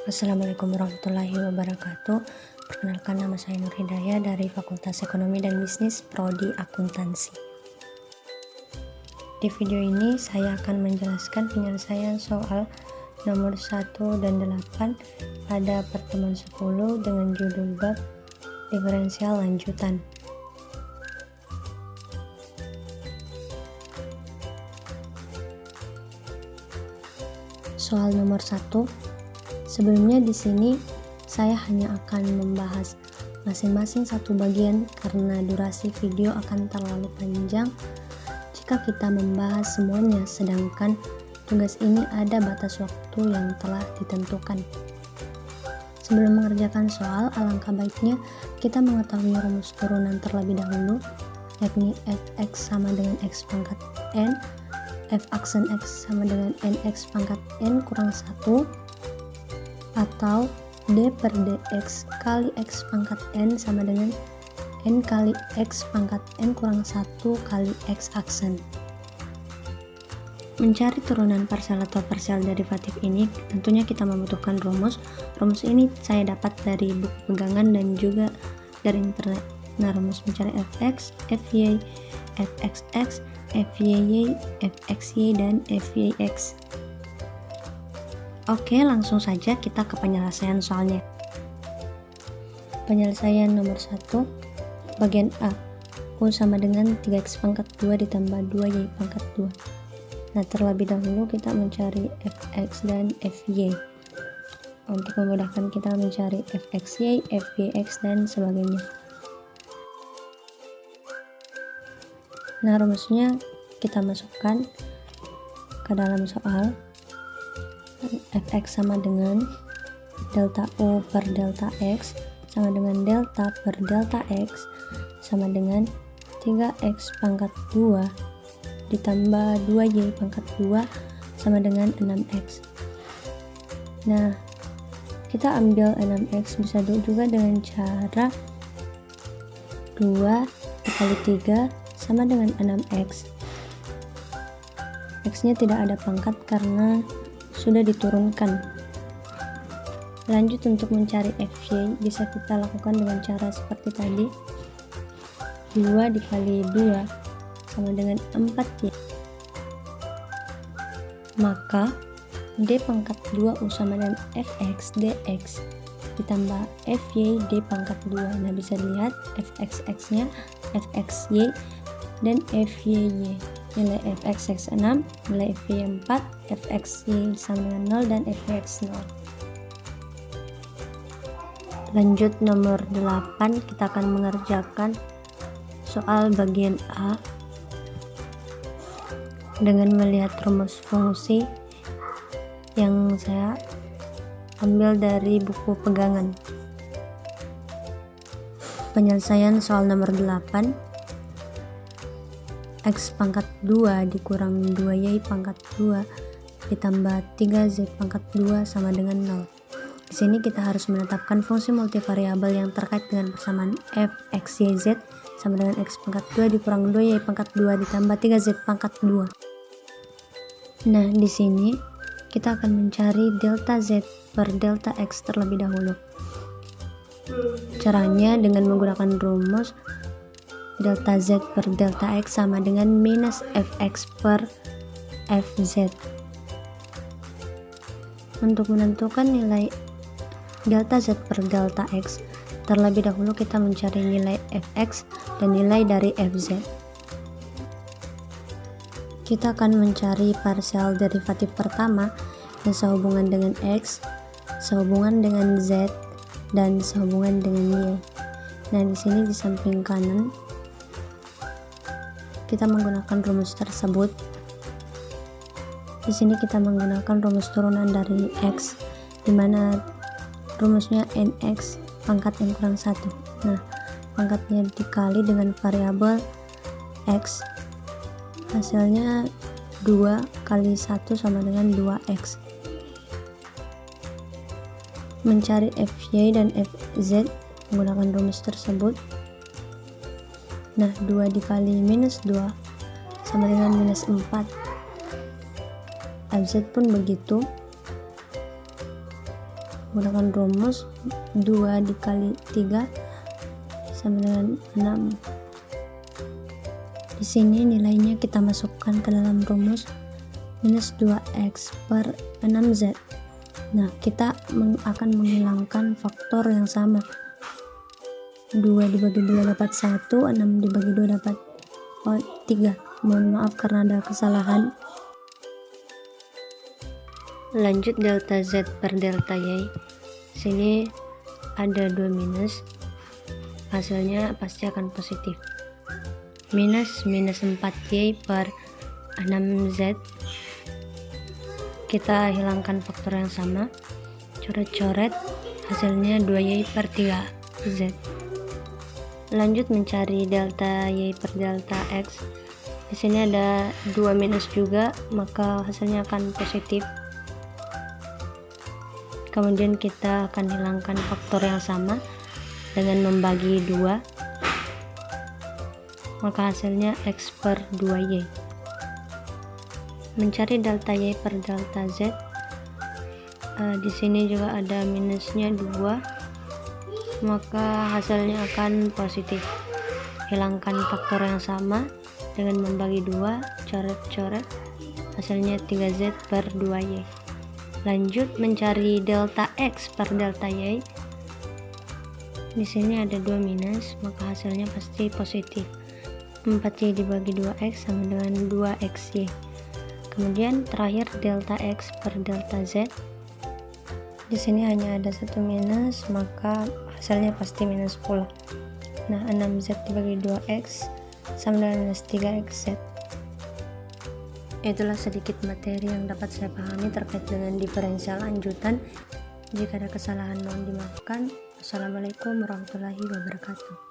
Assalamualaikum warahmatullahi wabarakatuh. Perkenalkan, nama saya Nur Hidayah dari Fakultas Ekonomi dan Bisnis Prodi Akuntansi. Di video ini saya akan menjelaskan penyelesaian soal nomor 1 dan 8 pada pertemuan 10 dengan judul bab diferensial lanjutan. Soal nomor 1. Sebelumnya di sini saya hanya akan membahas masing-masing satu bagian karena durasi video akan terlalu panjang jika kita membahas semuanya, sedangkan tugas ini ada batas waktu yang telah ditentukan. Sebelum mengerjakan soal, alangkah baiknya kita mengetahui rumus turunan terlebih dahulu, yakni fx sama dengan x pangkat n, f aksen x sama dengan nx pangkat n kurang 1, atau d per dx kali x pangkat n sama dengan n kali x pangkat n kurang 1 kali x aksen. Mencari turunan parsial atau parsial derivatif ini tentunya kita membutuhkan rumus. Rumus ini saya dapat dari buku pegangan dan juga dari internet. Nah, rumus mencari fx, fy, fxx, fyy, fxy, dan fyx. Oke, langsung saja kita ke penyelesaian soalnya. Penyelesaian nomor 1, bagian A. U sama dengan 3x pangkat 2 ditambah 2y pangkat 2. Nah, terlebih dahulu kita mencari fx dan fy. Untuk memudahkan kita mencari fxy, fyx, dan sebagainya. Nah, rumusnya kita masukkan ke dalam soal. Fx sama dengan delta U per delta X sama dengan delta per delta X sama dengan 3x pangkat 2 ditambah 2y pangkat 2 sama dengan 6x. Nah, kita ambil 6x bisa juga dengan cara 2 dikali 3 sama dengan 6x. X nya tidak ada pangkat karena sudah diturunkan. Lanjut, untuk mencari fy bisa kita lakukan dengan cara seperti tadi. 2 dikali 2 sama dengan 4y. Maka d pangkat 2u sama dengan fx dx ditambah fy d pangkat 2. Nah, bisa dilihat fxx nya fxy dan fyy. Nilai fxx 6, nilai fy 4, fxy sama dengan 0, dan fyx 0. Lanjut nomor 8, kita akan mengerjakan soal bagian A dengan melihat rumus fungsi yang saya ambil dari buku pegangan. Penyelesaian soal nomor 8, x pangkat 2 dikurang 2y pangkat 2 ditambah 3z pangkat 2 sama dengan 0. Di sini kita harus menetapkan fungsi multivariabel yang terkait dengan persamaan f x y z sama dengan x pangkat 2 dikurang 2y pangkat 2 ditambah 3z pangkat 2. Nah, di sini kita akan mencari delta z per delta x terlebih dahulu. Caranya dengan menggunakan rumus delta z per delta x sama dengan minus fx per fz. Untuk menentukan nilai delta z per delta x, terlebih dahulu kita mencari nilai fx dan nilai dari fz. Kita akan mencari parsial derivatif pertama yang sehubungan dengan x, sehubungan dengan z, dan sehubungan dengan y. Nah, di sini di samping kanan kita menggunakan rumus tersebut. Di sini kita menggunakan rumus turunan dari x, di mana rumusnya nx pangkat n kurang 1. Nah, pangkatnya dikali dengan variabel x, hasilnya 2 kali 1 sama dengan 2x. Mencari fy dan fz menggunakan rumus tersebut. Nah, 2 dikali minus 2 sama dengan minus 4. fz pun begitu. menggunakan rumus 2 dikali 3 sama dengan 6. Di sini nilainya kita masukkan ke dalam rumus minus 2x per 6z. Nah, kita akan menghilangkan faktor yang sama. 2 dibagi 2 dapat 1, 6 dibagi 2 dapat 3. Mohon maaf karena ada kesalahan. Lanjut delta z per delta y. Sini ada 2 minus, hasilnya pasti akan positif. Minus 4y per 6z. Kita hilangkan faktor yang sama, coret-coret, hasilnya 2y per 3z. Lanjut mencari delta y per delta x. Di sini ada 2 minus juga, maka hasilnya akan positif. Kemudian kita akan hilangkan faktor yang sama dengan membagi 2, maka hasilnya x per 2y. Mencari delta y per delta z. Di sini juga ada minusnya 2, maka hasilnya akan positif. Hilangkan faktor yang sama dengan membagi 2, coret-coret, hasilnya 3z per 2y. Lanjut mencari delta x per delta y. Di sini ada 2 minus, maka hasilnya pasti positif. 4y dibagi 2x sama dengan 2xy. Kemudian terakhir delta x per delta z. Di sini hanya ada 1 minus, maka hasilnya pasti minus pula. Nah, 6z dibagi 2x sama dengan minus 3xz. Itulah sedikit materi yang dapat saya pahami terkait dengan diferensial lanjutan. Jika ada kesalahan mohon dimaafkan. Wassalamualaikum warahmatullahi wabarakatuh.